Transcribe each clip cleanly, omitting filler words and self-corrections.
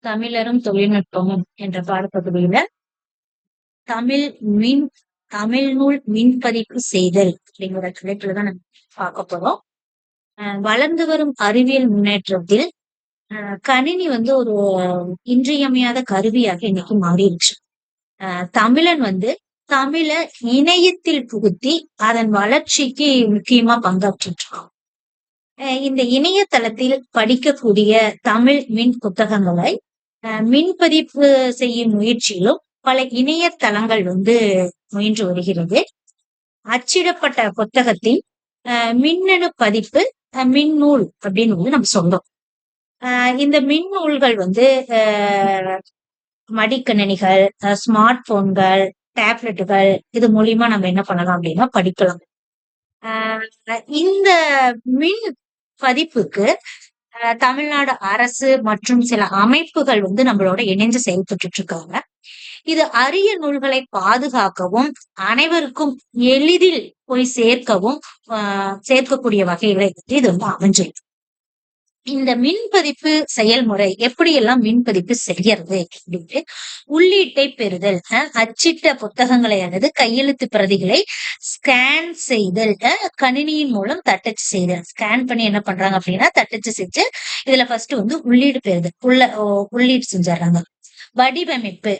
தமிழரும் தொழில்நுட்பமும் என்ற பாடப்பகுதியில தமிழ் மின் தமிழ் நூல் மின்பதிப்பு செய்தல் அப்படிங்கிற தலைப்புலதான் நம்ம பார்க்க போறோம். வளர்ந்து வரும் அறிவியல் முன்னேற்றத்தில் கணினி வந்து ஒரு இன்றியமையாத கருவியாக இன்னைக்கு மாறிடுச்சு. தமிழன் வந்து தமிழ இணையத்தில் புகுத்தி அதன் வளர்ச்சிக்கு முக்கியமா பங்காற்றிட்டு இருக்கோம். இந்த இணையதளத்தில் படிக்கக்கூடிய தமிழ் மின் புத்தகங்களை மின்பதிப்பு செய்யும் முயற்சியிலும் பல இணையதளங்கள் வந்து முயன்று வருகிறது. அச்சிடப்பட்ட புத்தகத்தின் மின்னணு பதிப்பு மின்னூல் அப்படின்னு வந்து நம்ம சொல்றோம். இந்த மின்னூல்கள் வந்து மடிக்கணினிகள், ஸ்மார்ட் போன்கள், டேப்லெட்டுகள் இது மூலியமா நம்ம என்ன பண்ணலாம் அப்படின்னா படிக்கலாம். இந்த மின் பதிப்புக்கு தமிழ்நாடு அரசு மற்றும் சில அமைப்புகள் வந்து நம்மளோட இணைந்து செயல்பட்டு இருக்காங்க. இது அரிய நூல்களை பாதுகாக்கவும் அனைவருக்கும் எளிதில் போய் சேர்க்கக்கூடிய வகையில இது வந்து அமைஞ்சிருக்கு. இந்த மின்பதிப்பு செயல்முறை எப்படியெல்லாம் மின்பதிப்பு செய்யறது அப்படின்ட்டு உள்ளீட்டை பெறுதல், அச்சிட்ட புத்தகங்களை அல்லது கையெழுத்து பிரதிகளை ஸ்கேன் செய்தல், கணினியின் மூலம் தட்டச்சு செய்தல். ஸ்கேன் பண்ணி என்ன பண்றாங்க அப்படின்னா தட்டச்சு செஞ்சு இதுல ஃபர்ஸ்ட் வந்து உள்ளீடு பெறுதல் உள்ளீடு செஞ்சிடறாங்க. வடிவமைப்பு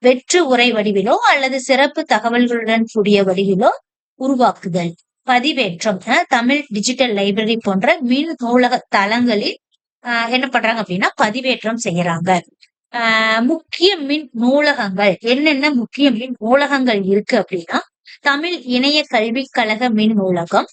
வெற்று உரை வடிவிலோ அல்லது சிறப்பு தகவல்களுடன் கூடிய வடிவிலோ உருவாக்குதல். பதிவேற்றம் தமிழ் டிஜிட்டல் லைப்ரரி போன்ற மின் நூலக தளங்களில் என்ன பண்றாங்க அப்படின்னா பதிவேற்றம் செய்யறாங்க. முக்கிய மின் நூலகங்கள் என்னென்ன முக்கிய மின் நூலகங்கள் இருக்கு அப்படின்னா தமிழ் இணைய கல்விக் கழக மின் நூலகம்.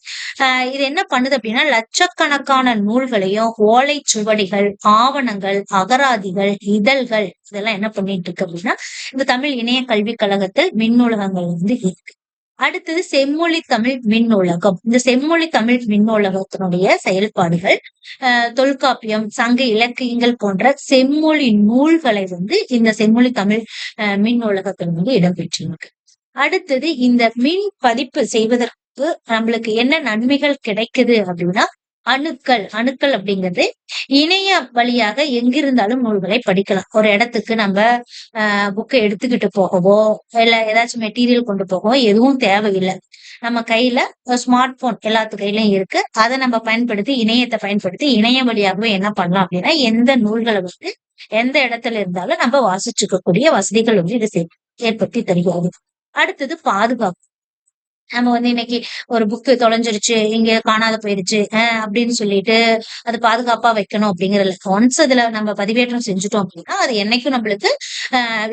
இது என்ன பண்ணுது அப்படின்னா லட்சக்கணக்கான நூல்களையும் ஓலை சுவடிகள், ஆவணங்கள், அகராதிகள், இதழ்கள் இதெல்லாம் என்ன பண்ணிட்டு இருக்கு அப்படின்னா இந்த தமிழ் இணைய கல்விக் கழகத்தில் மின் நூலகங்கள் வந்து இருக்கு. அடுத்தது செம்மொழி தமிழ் மின் நூலகம். இந்த செம்மொழி தமிழ் மின் நூலகத்தினுடைய செயல்பாடுகள் தொல்காப்பியம், சங்க இலக்கியங்கள் போன்ற செம்மொழி நூல்களை வந்து இந்த செம்மொழி தமிழ் மின் நூலகத்தில் வந்து இடம்பெற்றிருக்கு. அடுத்தது இந்த மின் பதிப்பு செய்வதற்கு நம்மளுக்கு என்ன நன்மைகள் கிடைக்குது அப்படின்னா அணுக்கள் அப்படிங்கிறது இணைய வழியாக எங்கிருந்தாலும் நூல்களை படிக்கலாம். ஒரு இடத்துக்கு நம்ம புக்கை எடுத்துக்கிட்டு போகவோ இல்ல ஏதாச்சும் மெட்டீரியல் கொண்டு போகவோ எதுவும் தேவையில்லை. நம்ம கையில ஸ்மார்ட் போன் எல்லாத்து கையிலயும் இருக்கு. அதை நம்ம பயன்படுத்தி இணையத்தை பயன்படுத்தி இணைய வழியாகவே என்ன பண்ணலாம் அப்படின்னா எந்த நூல்களை வந்து எந்த இடத்துல இருந்தாலும் நம்ம வாசிச்சுக்கக்கூடிய வசதிகள் வந்து இது ஏற்படுத்தி தருகிறது. அடுத்தது பாதுகாப்பு. நம்ம வந்து இன்னைக்கு ஒரு புக்கு தொலைஞ்சிருச்சு, இங்க காணாத போயிருச்சு அப்படின்னு சொல்லிட்டு அது பாதுகாப்பா வைக்கணும் அப்படிங்கறதுல ஒன்ஸ் அதுல நம்ம பதிவேற்றம் செஞ்சுட்டோம் அப்படின்னா அது என்னைக்கும் நம்மளுக்கு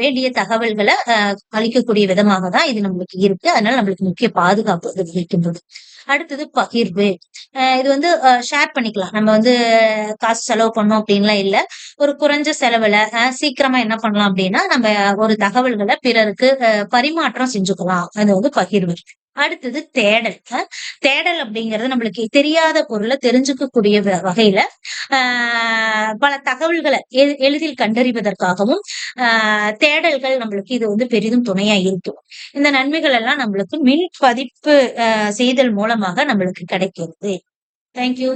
வேண்டிய தகவல்களை அளிக்கக்கூடிய விதமாக தான் இது நம்மளுக்கு இருக்கு. அதனால நம்மளுக்கு முக்கிய பாதுகாப்பு இது இருக்கின்றது. அடுத்தது பகிர்வு. இது வந்து ஷேர் பண்ணிக்கலாம். நம்ம வந்து காசு செலவு பண்ணோம் அப்படின்லாம் இல்ல. ஒரு குறைஞ்ச செலவுல சீக்கிரமா என்ன பண்ணலாம் அப்படின்னா நம்ம ஒரு தகவல்களை பிறருக்கு பரிமாற்றம் செஞ்சுக்கலாம். அது வந்து பகிர்வு. அடுத்தது தேடல். தேடல் அப்படிங்கிறது நம்மளுக்கு தெரியாத பொருளை தெரிஞ்சுக்கக்கூடிய வகையில பல தகவல்களை எளிதில் கண்டறிவதற்காகவும் தேடல்கள் நம்மளுக்கு இது வந்து பெரிதும் துணையா இருக்கும். இந்த நன்மைகள் எல்லாம் நம்மளுக்கு மின் பதிப்பு செய்தல் மூலமாக நம்மளுக்கு கிடைக்கிறது. தேங்க்யூ.